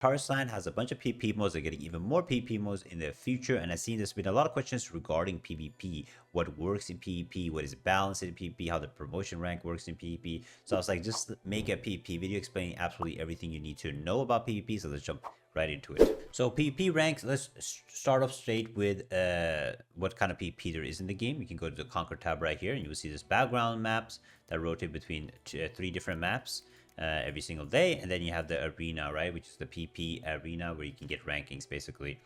Tarisland has a bunch of PvP modes. They're getting even more PvP modes in the future. And I've seen there's been a lot of questions regarding PvP. What works in PvP? What is balanced in PvP? How the promotion rank works in PvP? So I was like, just make a PvP video explaining absolutely everything you need to know about PvP. So let's jump right into it. So PvP ranks, let's start off straight with what kind of PvP there is in the game. You can go to the Conquer tab right here and you will see this background maps that rotate between 3 different maps. Every single day, and then you have the arena, right, which is the PP arena where you can get rankings basically,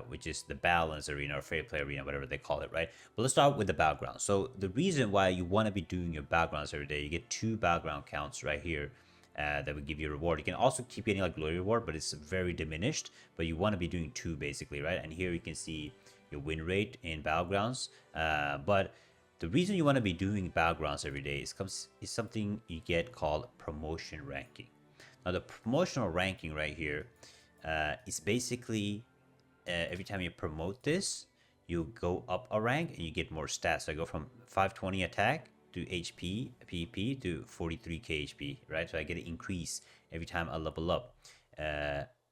which is the balance arena or fair play arena, whatever they call it, right? But let's start with the background. So the reason why you want to be doing your backgrounds every day, you get 2 background counts right here. That would give you a reward. You can also keep getting like glory reward, but it's very diminished. But you want to be doing 2 basically, right? And here you can see your win rate in battlegrounds. But the reason you want to be doing battlegrounds every day is something you get called promotion ranking. Now the promotional ranking right here is basically every time you promote this, you go up a rank and you get more stats. So I go from 520 attack to HP, PvP to 43k HP, right? So I get an increase every time I level up.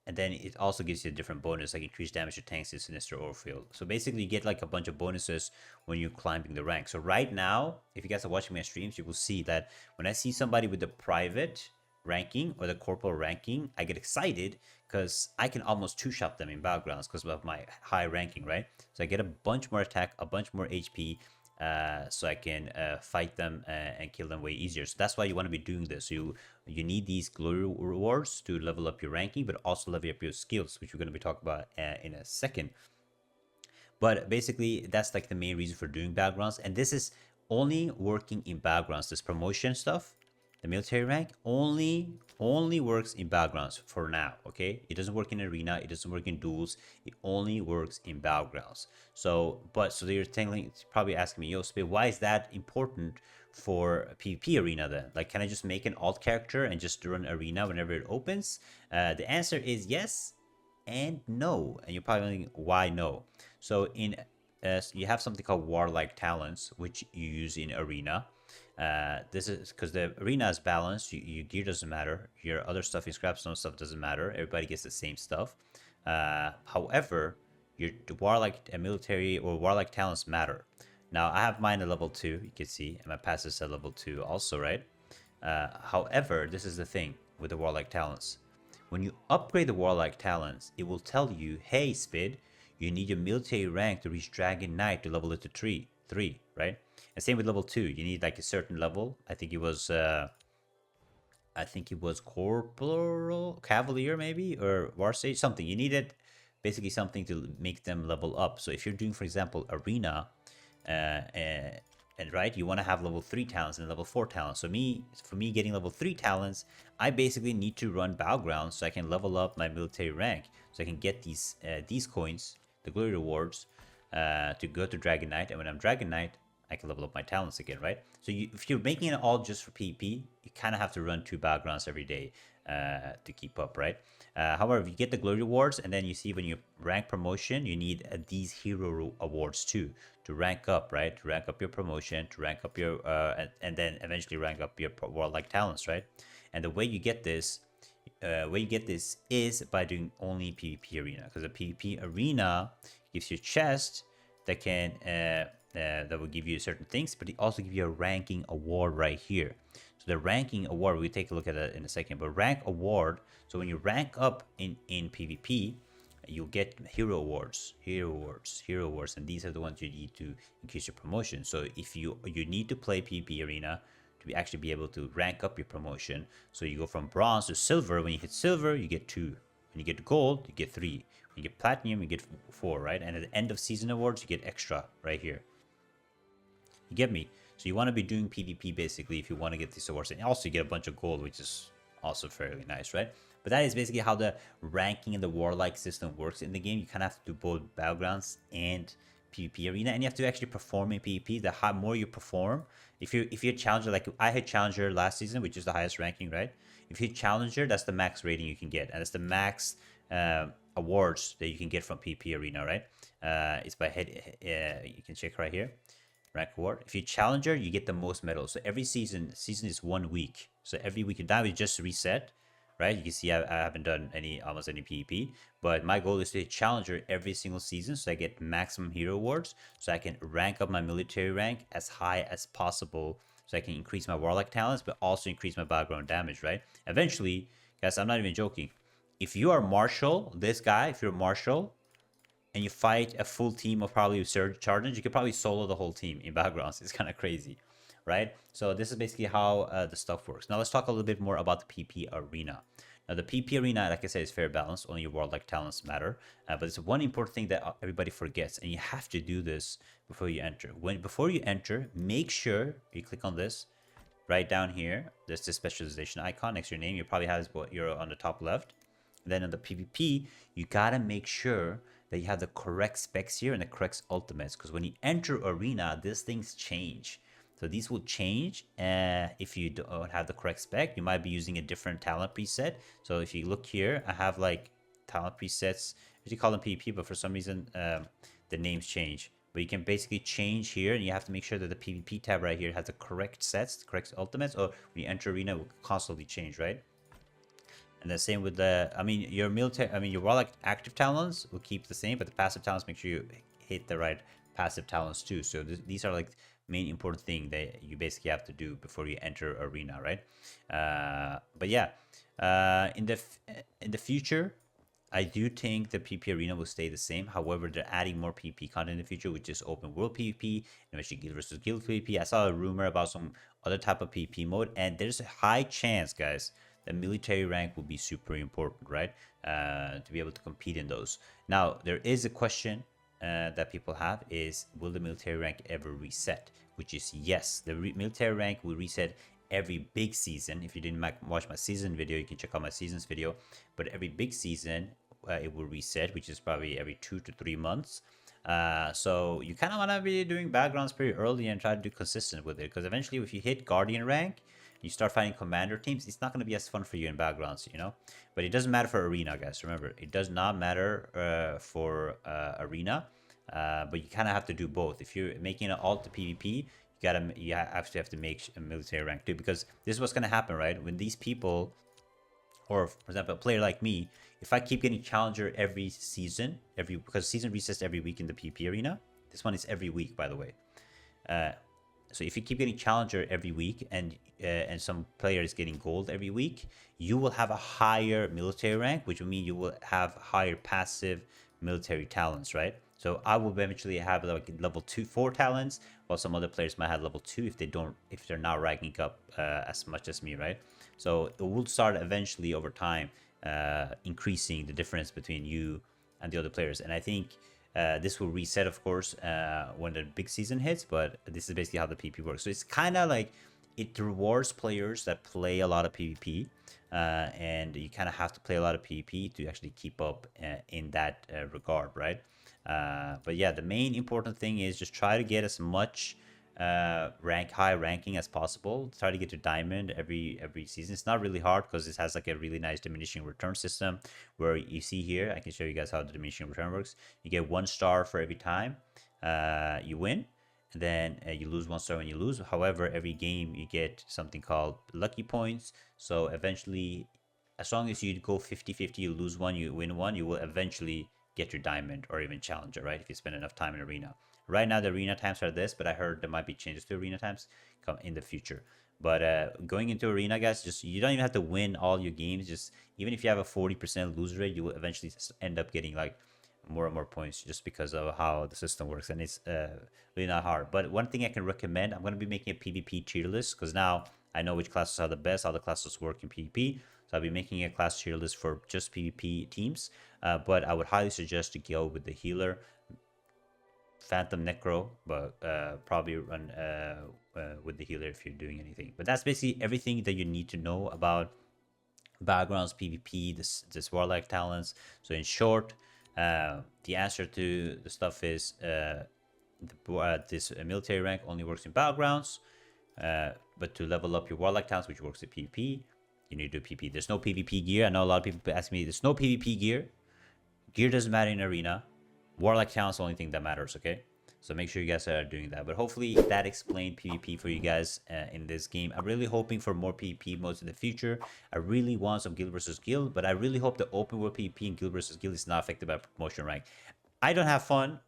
And then it also gives you a different bonus, like increased damage to tanks in Sinister Orfield. So basically you get like a bunch of bonuses when you're climbing the rank. So right now, if you guys are watching my streams, you will see that when I see somebody with the private ranking or the corporal ranking, I get excited because I can almost 2-shot them in battlegrounds because of my high ranking, right? So I get a bunch more attack, a bunch more HP, so I can fight them and kill them way easier. So that's why you want to be doing this. You need these glory rewards to level up your ranking, but also level up your skills, which we're going to be talking about in a second. But basically, that's like the main reason for doing battlegrounds. And this is only working in battlegrounds. This promotion stuff, the military rank, only works in battlegrounds for now. Okay, it doesn't work in arena. It doesn't work in duels. It only works in battlegrounds. So you're probably asking me, yo, Spit, why is that important for PvP arena then? Like, can I just make an alt character and just run arena whenever it opens? The answer is yes and no. And you're probably wondering why no. So you have something called Warlike talents, which you use in arena. This is because the arena is balanced. Your gear doesn't matter. Your other stuff, your scrapstone stuff doesn't matter. Everybody gets the same stuff. However, your warlike military or warlike talents matter. Now I have mine at level 2. You can see, and my passive is at level 2 also, right? However, this is the thing with the warlike talents. When you upgrade the warlike talents, it will tell you, hey, Spid, you need your military rank to reach Dragon Knight to level it to 3, right? And same with level 2. You need like a certain level. I think it was Corporal Cavalier maybe, or War Sage, something. You needed basically something to make them level up. So if you're doing, for example, Arena, and right, you want to have level 3 talents and level 4 talents. So for me getting level 3 talents, I basically need to run Battlegrounds so I can level up my military rank. So I can get these coins, the glory rewards, to go to Dragon Knight. And when I'm Dragon Knight, I can level up my talents again, right? So if you're making it all just for PvP, you kind of have to run 2 battlegrounds every day to keep up, right? However, if you get the glory rewards, and then you see when you rank promotion, you need these hero awards too to rank up, right? To rank up your promotion, to rank up your, and then eventually rank up your warlike talents, right? And the way you get this, is by doing only PvP arena, because the PvP arena gives you a chest that can that will give you certain things, but it also give you a ranking award right here. So the ranking award, we'll take a look at that in a second, but rank award, so when you rank up in PvP, you'll get hero awards, and these are the ones you need to increase your promotion. So if you need to play PvP arena to actually be able to rank up your promotion. So you go from bronze to silver. When you hit silver, you get 2. When you get gold, you get 3. When you get platinum, you get 4, right? And at the end of season awards, you get extra right here. You get me? So you want to be doing PvP basically if you want to get these awards. And also you get a bunch of gold, which is also fairly nice, right? But that is basically how the ranking and the warlike system works in the game. You kind of have to do both battlegrounds and PvP arena, and you have to actually perform in PvP. The more you perform, if you're challenger, like I had challenger last season, which is the highest ranking, right? If you're challenger, that's the max rating you can get, and that's the max awards that you can get from PvP arena, right? It's by head. You can check right here. Rank award. If you're challenger, you get the most medals. So every season is 1 week. So every week, now we just reset, right? You can see I haven't done almost any PvP, but my goal is to hit Challenger every single season so I get maximum hero awards, so I can rank up my military rank as high as possible, so I can increase my Warlike talents, but also increase my background damage, right? Eventually, guys, I'm not even joking. If you are Marshall, this guy, if you're Marshall, and you fight a full team of probably Surge Chargers, you could probably solo the whole team in Battlegrounds. It's kind of crazy, right? So this is basically how the stuff works. Now let's talk a little bit more about the PP arena. Now the PP arena, like I said, is fair balance. Only your warlike talents matter. But it's one important thing that everybody forgets, and you have to do this before you enter. Before you enter, make sure you click on this right down here. There's the specialization icon next to your name. You probably have what you're on the top left. Then in the PvP, you gotta make sure that you have the correct specs here and the correct ultimates, because when you enter arena, these things change. So these will change if you don't have the correct spec. You might be using a different talent preset. So if you look here, I have like talent presets. You call them PvP, but for some reason the names change. But you can basically change here, and you have to make sure that the PvP tab right here has the correct sets, the correct ultimates, or when you enter arena, it will constantly change, right? And the same with the, your warlike active talents will keep the same, but the passive talents, make sure you hit the right passive talents too. So these are like main important thing that you basically have to do before you enter arena, right? But yeah, in the future, I do think the PvP arena will stay the same. However, they're adding more PvP content in the future, which is open world PvP, and eventually guild versus guild PvP. I saw a rumor about some other type of PvP mode, and there's a high chance, guys, the military rank will be super important, right? To be able to compete in those. Now, there is a question that people have is, will the military rank ever reset? Which is yes, the military rank will reset every big season. If you didn't watch my season video, you can check out my seasons video. But every big season, it will reset, which is probably every 2 to 3 months. So you kind of want to be doing backgrounds pretty early and try to do consistent with it, because eventually if you hit Guardian rank, you start fighting commander teams, it's not going to be as fun for you in backgrounds, you know. But it doesn't matter for arena, guys. Remember, it does not matter for arena, but you kind of have to do both. If you're making an alt to PvP, you actually have to make a military rank too, because this is what's going to happen, right? When these people, or for example, a player like me, if I keep getting challenger every season, because season resets every week in the PvP arena. This one is every week, by the way. So if you keep getting challenger every week, and some player is getting gold every week, you will have a higher military rank, which will mean you will have higher passive military talents, right? So I will eventually have like level 2-4 talents, while some other players might have level 2 if they're not ranking up as much as me, right? So it will start eventually over time increasing the difference between you and the other players. And I think this will reset, of course, when the big season hits, but this is basically how the PvP works. So it's kind of like it rewards players that play a lot of PvP, and you kind of have to play a lot of PvP to actually keep up in that regard, right? But yeah, the main important thing is just try to get as much high ranking as possible. Try to get to diamond every season. It's not really hard because it has like a really nice diminishing return system, where you see here, I can show you guys how the diminishing return works. You get 1 star for every time you win, and then you lose 1 star when you lose. However, every game you get something called lucky points. So eventually, as long as you go 50-50, you lose 1, you win 1, you will eventually get your diamond or even challenger, right? If you spend enough time in arena. Right now, the arena times are this, but I heard there might be changes to arena times come in the future. But going into arena, guys, just you don't even have to win all your games. Just even if you have a 40% lose rate, you will eventually end up getting like more and more points, just because of how the system works, and it's really not hard. But one thing I can recommend, I'm going to be making a PvP tier list, because now I know which classes are the best, how the classes work in PvP. So I'll be making a class tier list for just PvP teams. But I would highly suggest to go with the healer, Phantom Necro, but probably run with the healer if you're doing anything. But that's basically everything that you need to know about backgrounds, PvP, this warlike talents. So in short, the answer to the stuff is this military rank only works in battlegrounds, but to level up your warlike talents, which works in PvP, you need to do PvP. There's no PvP gear. I know a lot of people ask me, there's no PvP gear. Gear doesn't matter in arena. Warlike talents is the only thing that matters, okay? So make sure you guys are doing that. But hopefully that explained PvP for you guys in this game. I'm really hoping for more PvP modes in the future. I really want some guild versus guild, but I really hope the open world PvP and guild versus guild is not affected by promotion rank. I don't have fun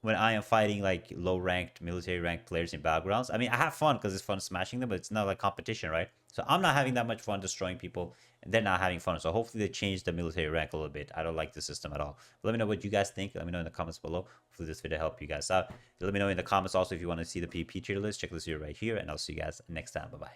when I am fighting like low ranked military ranked players in battlegrounds. I mean, I have fun because it's fun smashing them, but it's not like competition, right? So I'm not having that much fun destroying people, and they're not having fun. So hopefully they change the military rank a little bit. I don't like the system at all. But let me know what you guys think. Let me know in the comments below. Hopefully this video helped you guys out. Let me know in the comments also if you want to see the PvP tier list. Check this video right here, and I'll see you guys next time. Bye bye.